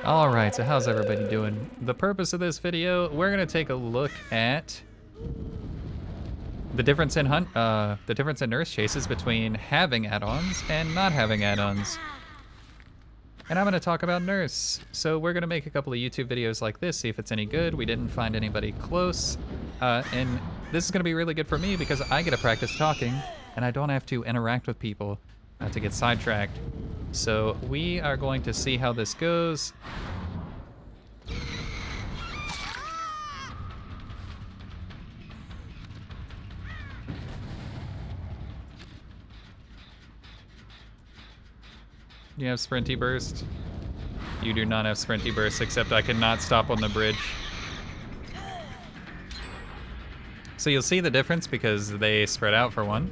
All right, so how's everybody doing? The purpose of this video, we're gonna take a look at the difference in nurse chases between having add-ons and not having add-ons. And I'm gonna talk about nurse. So we're gonna make a couple of YouTube videos like this, see if it's any good. We didn't find anybody close. And this is gonna be really good for me because I get to practice talking and I don't have to interact with people to get sidetracked. So we are going to see how this goes. You have Sprinty Burst? You do not have Sprinty Burst, except I cannot stop on the bridge. So you'll see the difference because they spread out for one.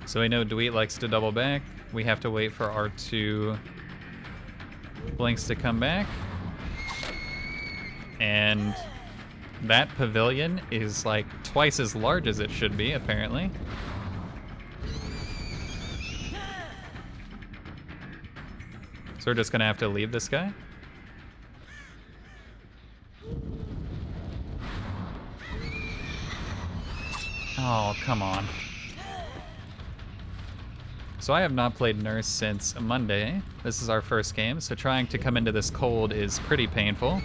So we know Dweet likes to double back. We have to wait for our two blinks to come back. And that pavilion is like twice as large as it should be, apparently. So we're just gonna have to leave this guy. Oh, come on. So I have not played Nurse since Monday. This is our first game, so trying to come into this cold is pretty painful.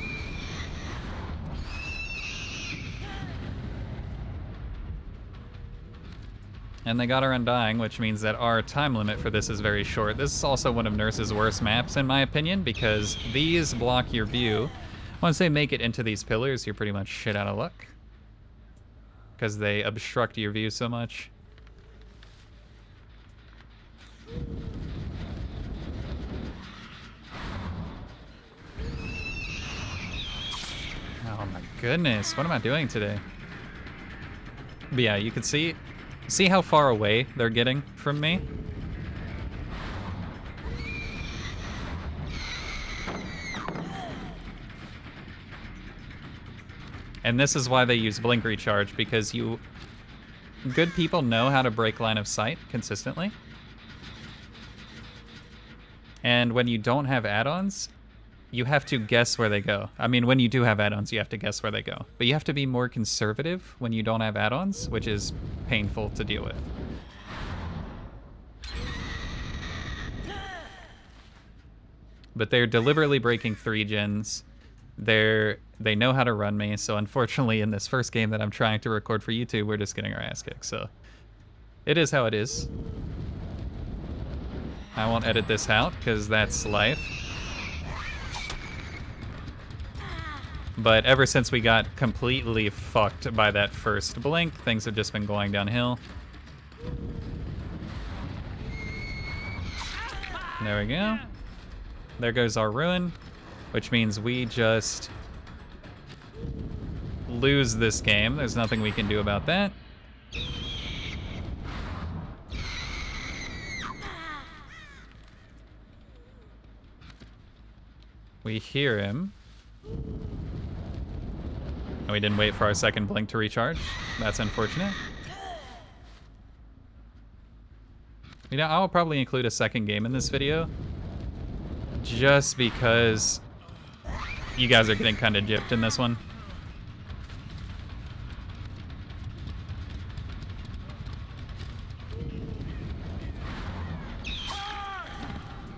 And they got our Undying, which means that our time limit for this is very short. This is also one of Nurse's worst maps, in my opinion, because these block your view. Once they make it into these pillars, you're pretty much shit out of luck, because they obstruct your view so much. Oh my goodness, what am I doing today? But yeah, you can see how far away they're getting from me? And this is why they use blink recharge, because good people know how to break line of sight consistently. And when you don't have add-ons, you have to guess where they go. I mean, when you do have add-ons, you have to guess where they go. But you have to be more conservative when you don't have add-ons, which is painful to deal with. But they're deliberately breaking 3 gens. They know how to run me, so unfortunately in this first game that I'm trying to record for YouTube, we're just getting our ass kicked, so it is how it is. I won't edit this out, because that's life. But ever since we got completely fucked by that first blink, things have just been going downhill. There we go. There goes our ruin, which means we just lose this game. There's nothing we can do about that. We hear him. And we didn't wait for our second blink to recharge. That's unfortunate. You know, I'll probably include a second game in this video, just because you guys are getting kind of gypped in this one.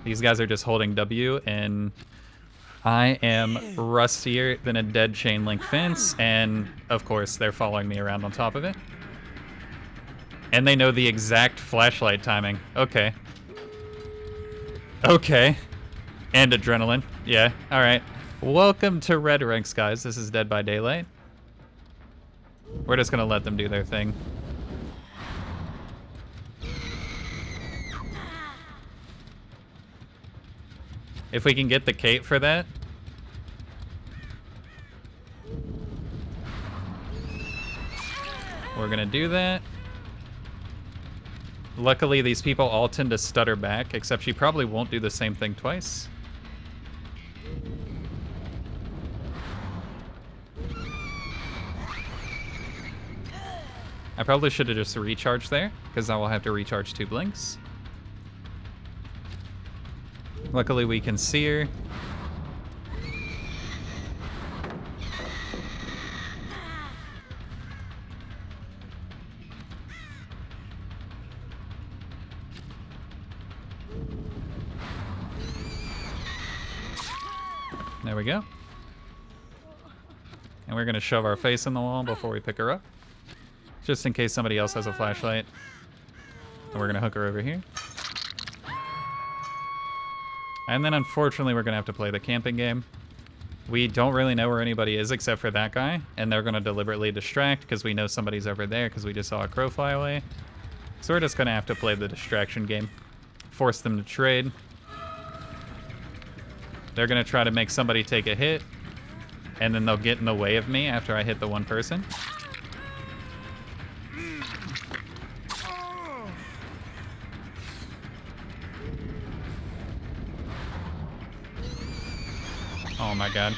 These guys are just holding W, and I am rustier than a dead chain link fence, and of course they're following me around on top of it. And they know the exact flashlight timing. Okay. Okay. And adrenaline. Yeah, alright. Welcome to Red Ranks, guys. This is Dead by Daylight. We're just gonna let them do their thing. If we can get the cape for that. We're gonna do that. Luckily, these people all tend to stutter back, except she probably won't do the same thing twice. I probably should have just recharged there, because I will have to recharge 2 blinks. Luckily we can see her. There we go. And we're gonna shove our face in the wall before we pick her up, just in case somebody else has a flashlight. And we're gonna hook her over here. And then unfortunately we're gonna have to play the camping game. We don't really know where anybody is except for that guy, and they're gonna deliberately distract because we know somebody's over there because we just saw a crow fly away. So we're just gonna have to play the distraction game. Force them to trade. They're gonna try to make somebody take a hit, and then they'll get in the way of me after I hit the one person. Oh my god.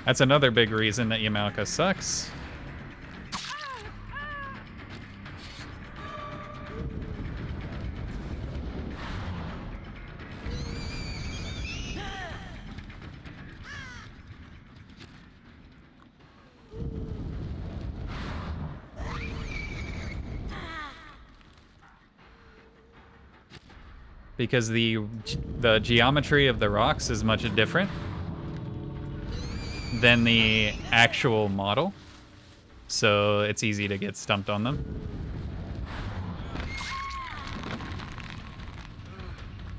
That's another big reason that Yamalka sucks. Because the geometry of the rocks is much different than the actual model, so it's easy to get stumped on them.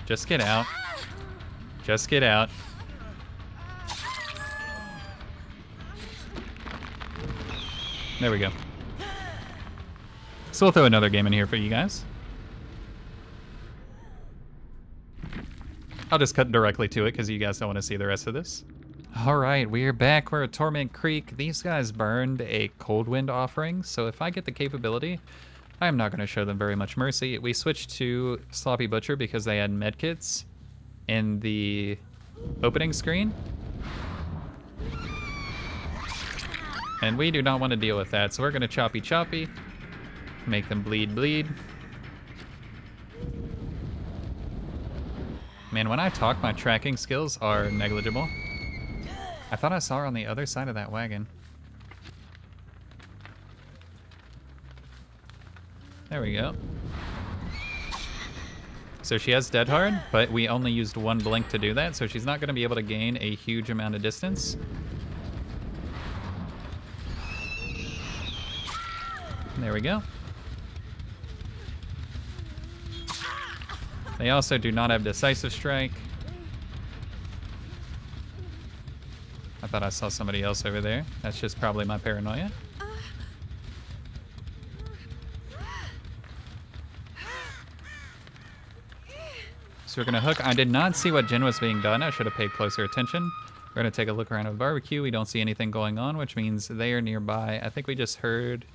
Just get out. Just get out. There we go. So we'll throw another game in here for you guys. I'll just cut directly to it because you guys don't want to see the rest of this. All right, we're back. We're at Torment Creek. These guys burned a Cold Wind offering, so if I get the capability, I'm not going to show them very much mercy. We switched to Sloppy Butcher because they had medkits in the opening screen. And we do not want to deal with that, so we're going to choppy choppy, make them bleed bleed. Man, when I talk, my tracking skills are negligible. I thought I saw her on the other side of that wagon. There we go. So she has Dead Hard, but we only used 1 blink to do that, so she's not going to be able to gain a huge amount of distance. There we go. They also do not have Decisive Strike. I thought I saw somebody else over there. That's just probably my paranoia. So we're gonna hook. I did not see what gen was being done. I should have paid closer attention. We're gonna take a look around at the barbecue. We don't see anything going on, which means they are nearby. I think we just heard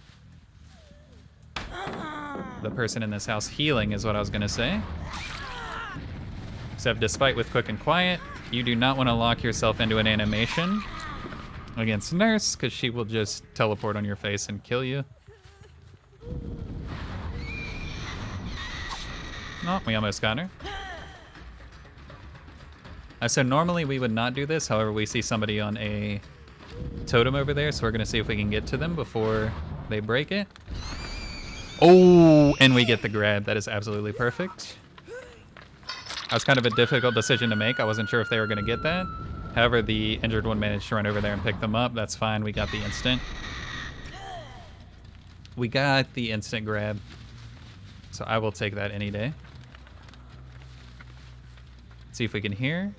the person in this house healing is what I was gonna say. Except despite with Quick and Quiet, you do not want to lock yourself into an animation against Nurse, because she will just teleport on your face and kill you. Oh, we almost got her. So normally we would not do this, however we see somebody on a totem over there, so we're going to see if we can get to them before they break it. Oh, and we get the grab. That is absolutely perfect. That was kind of a difficult decision to make. I wasn't sure if they were going to get that. However, the injured one managed to run over there and pick them up. That's fine. We got the instant. We got the instant grab. So I will take that any day. See if we can hear.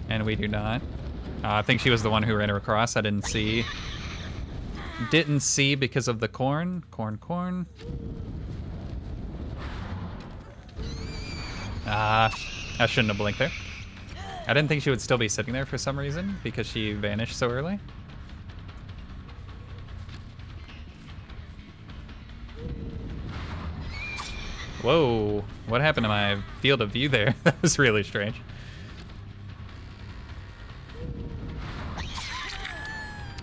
And we do not. I think she was the one who ran her across. I didn't see. Didn't see because of the corn. Corn. I shouldn't have blinked there. I didn't think she would still be sitting there for some reason because she vanished so early. Whoa, what happened to my field of view there? That was really strange.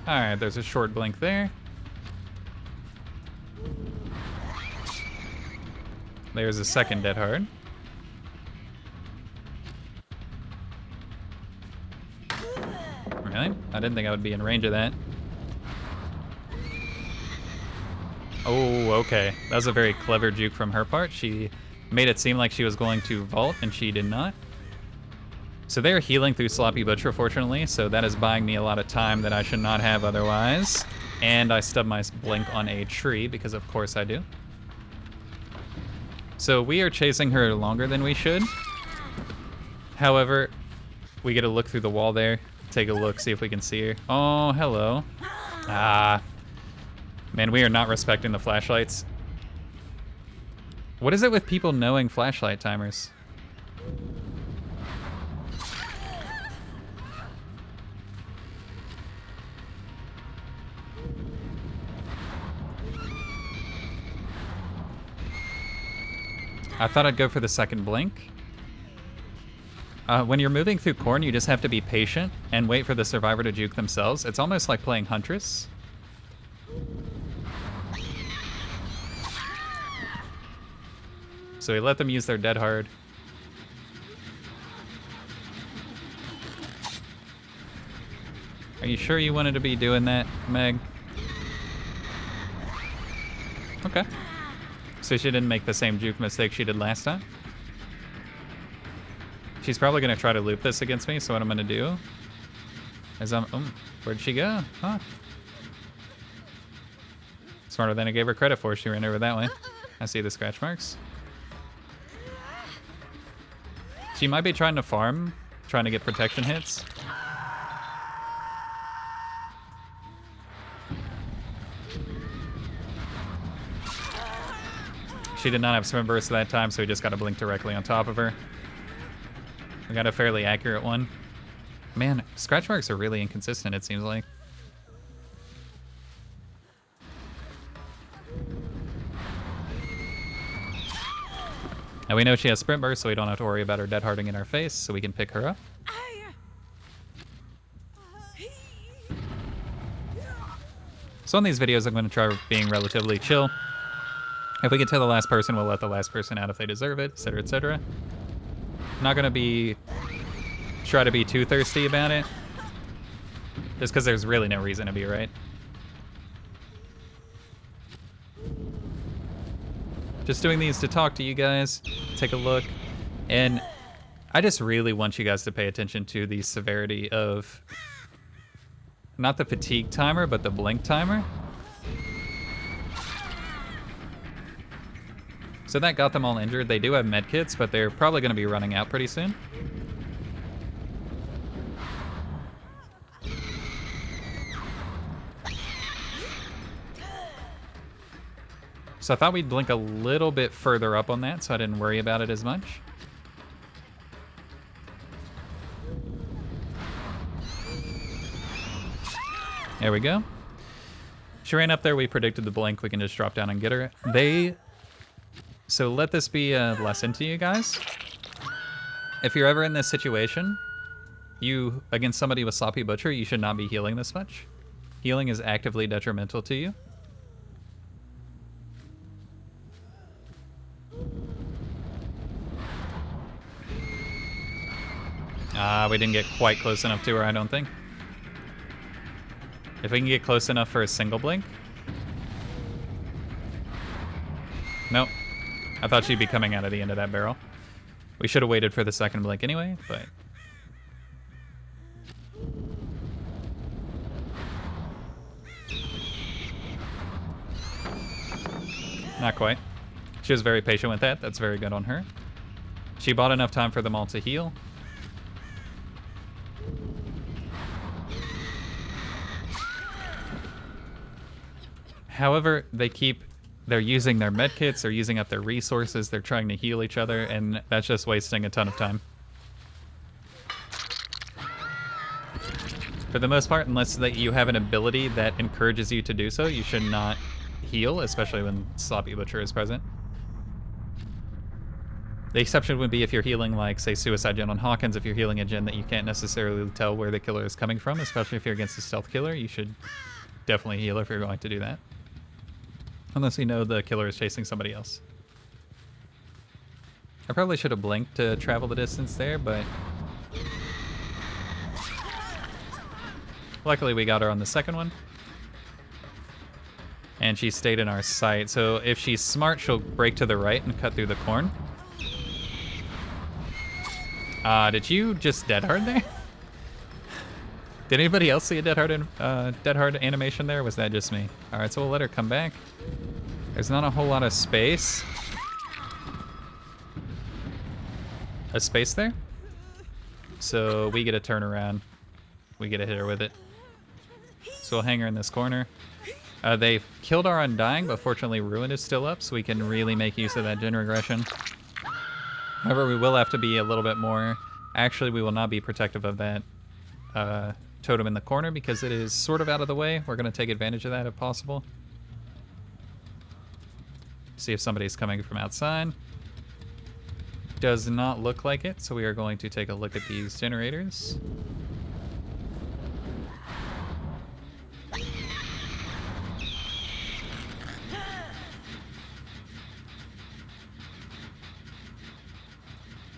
Alright, there's a short blink there. There's a second dead hard. Really? I didn't think I would be in range of that. Oh, okay. That was a very clever juke from her part. She made it seem like she was going to vault, and she did not. So they're healing through Sloppy Butcher, fortunately, so that is buying me a lot of time that I should not have otherwise. And I stubbed my blink on a tree, because of course I do. So we are chasing her longer than we should. However, we get to look through the wall there, take a look, see if we can see her. Oh, hello. Ah. Man, we are not respecting the flashlights. What is it with people knowing flashlight timers? I thought I'd go for the second blink. When you're moving through corn, you just have to be patient and wait for the survivor to juke themselves. It's almost like playing Huntress. So we let them use their dead hard. Are you sure you wanted to be doing that, Meg? Okay. So she didn't make the same juke mistake she did last time. She's probably gonna try to loop this against me, so what I'm gonna do is where'd she go? Huh. Smarter than I gave her credit for, she ran over that way. I see the scratch marks. She might be trying to farm, trying to get protection hits. She did not have swim burst that time, so we just got to blink directly on top of her. We got a fairly accurate one. Man, scratch marks are really inconsistent, it seems like. And we know she has sprint burst, so we don't have to worry about her dead harding in our face, so we can pick her up. So on these videos, I'm going to try being relatively chill. If we get to the last person, we'll let the last person out if they deserve it, etc., etc. Not going to try to be too thirsty about it, just because there's really no reason to be, right? Just doing these to talk to you guys, take a look, and I just really want you guys to pay attention to the severity of, not the fatigue timer, but the blink timer. So that got them all injured. They do have medkits, but they're probably going to be running out pretty soon. So I thought we'd blink a little bit further up on that, so I didn't worry about it as much. There we go. She ran up there, we predicted the blink, we can just drop down and get her. So let this be a lesson to you guys. If you're ever in this situation, against somebody with Sloppy Butcher, you should not be healing this much. Healing is actively detrimental to you. We didn't get quite close enough to her, I don't think. If we can get close enough for a single blink. Nope. I thought she'd be coming out of the end of that barrel. We should have waited for the second blink anyway, but... Not quite. She was very patient with that. That's very good on her. She bought enough time for them all to heal. However, they're using their medkits, they're using up their resources, they're trying to heal each other, and that's just wasting a ton of time. For the most part, unless you have an ability that encourages you to do so, you should not heal, especially when Sloppy Butcher is present. The exception would be if you're healing, like, say, Suicide Gen on Hawkins. If you're healing a gen that you can't necessarily tell where the killer is coming from, especially if you're against a stealth killer, you should definitely heal if you're going to do that. Unless you know the killer is chasing somebody else. I probably should have blinked to travel the distance there, but... luckily we got her on the second one. And she stayed in our sight, so if she's smart, she'll break to the right and cut through the corn. Did you just dead hard there? Did anybody else see a dead hard animation there? Or was that just me? All right, so we'll let her come back. There's not a whole lot of space. A space there? So we get a turn around. We get a hit her with it. So we'll hang her in this corner. They've killed our Undying, but fortunately Ruin is still up, so we can really make use of that gen regression. However, we will have to be a little bit more... Actually, we will not be protective of that totem in the corner because it is sort of out of the way. We're going to take advantage of that if possible. See if somebody's coming from outside. Does not look like it, so we are going to take a look at these generators.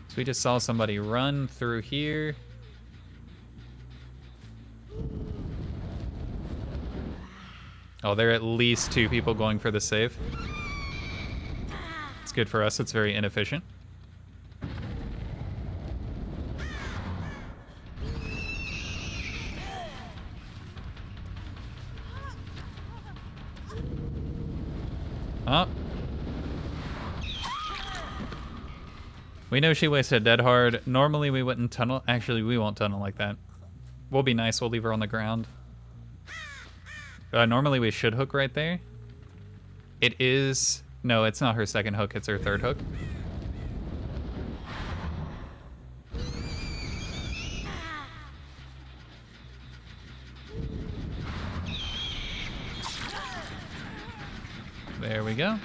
So we just saw somebody run through here. Oh, there are at least 2 people going for the save. It's good for us, it's very inefficient. Oh. We know she wasted dead hard. Normally we wouldn't tunnel. Actually, we won't tunnel like that. We'll be nice. We'll leave her on the ground. Normally we should hook right there. It is... No, it's not her second hook. It's her third hook. There we go.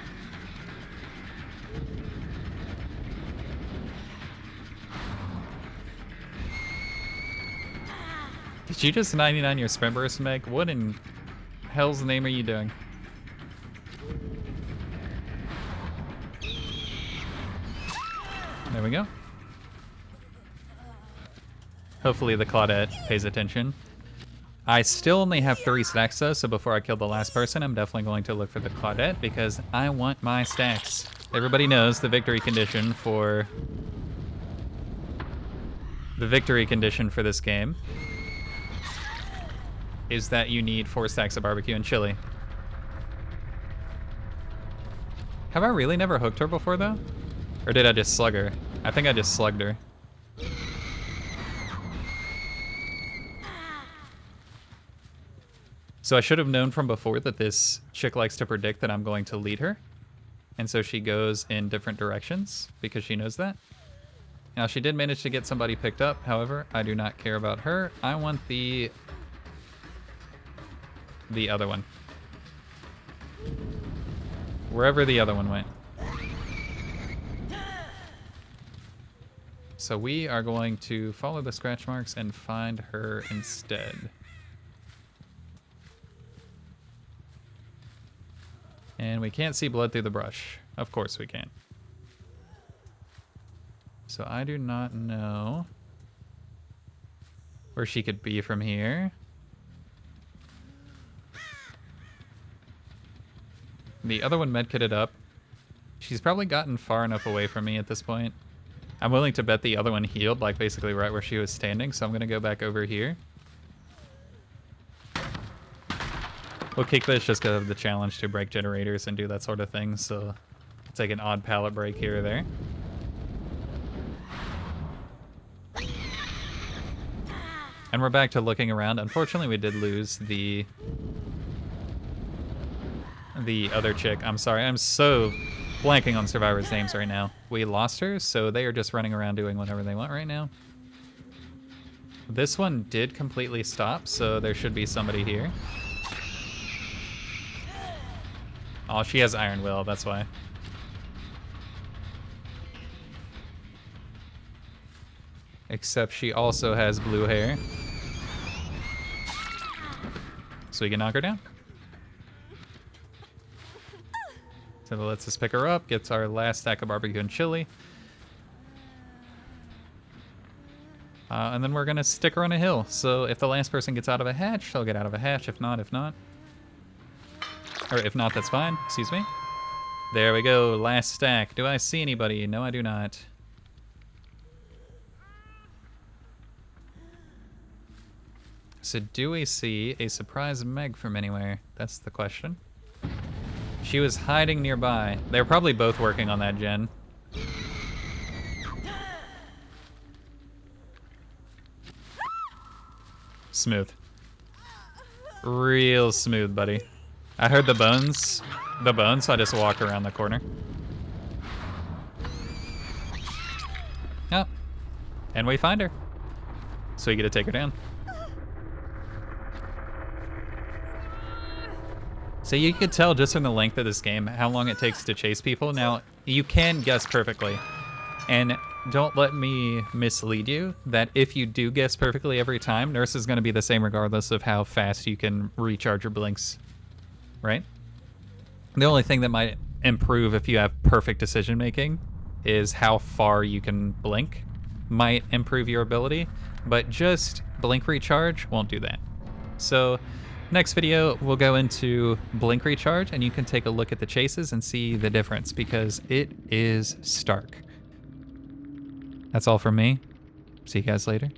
Did you just 99 your sprint burst, Meg? What in hell's name are you doing? There we go. Hopefully the Claudette pays attention. I still only have 3 stacks though, so before I kill the last person, I'm definitely going to look for the Claudette because I want my stacks. Everybody knows the victory condition for this game is that you need 4 stacks of barbecue and chili. Have I really never hooked her before though? Or did I just slug her? I think I just slugged her. So I should have known from before that this chick likes to predict that I'm going to lead her. And so she goes in different directions because she knows that. Now she did manage to get somebody picked up. However, I do not care about her. I want the other one. Wherever the other one went. So we are going to follow the scratch marks and find her instead. And we can't see blood through the brush. Of course we can't. So I do not know where she could be from here. The other one medkitted up. She's probably gotten far enough away from me at this point. I'm willing to bet the other one healed, like basically right where she was standing, so I'm gonna go back over here. We'll kick this just because of the challenge to break generators and do that sort of thing, so take an odd pallet break here or there. And we're back to looking around. Unfortunately, we did lose the other chick. I'm sorry, I'm so blanking on survivors' names right now. We lost her, so they are just running around doing whatever they want right now. This one did completely stop, so there should be somebody here. Oh, she has Iron Will, that's why. except she also has blue hair. So we can knock her down. So that lets us pick her up, gets our last stack of barbecue and chili. And then we're gonna stick her on a hill. So if the last person gets out of a hatch, they'll get out of a hatch. If not, if not. Or if not, that's fine, excuse me. There we go, last stack. Do I see anybody? No, I do not. So do we see a surprise Meg from anywhere? That's the question. She was hiding nearby. They're probably both working on that gen. Smooth. Real smooth, buddy. I heard the bones, so I just walked around the corner. Oh, and we find her. So we get to take her down. So you could tell just from the length of this game how long it takes to chase people. Now, you can guess perfectly. And don't let me mislead you that if you do guess perfectly every time, Nurse is going to be the same regardless of how fast you can recharge your blinks, right? The only thing that might improve if you have perfect decision making is how far you can blink. Might improve your ability, but just blink recharge won't do that. So next video, we'll go into blink recharge and you can take a look at the chases and see the difference because it is stark. That's all from me. See you guys later.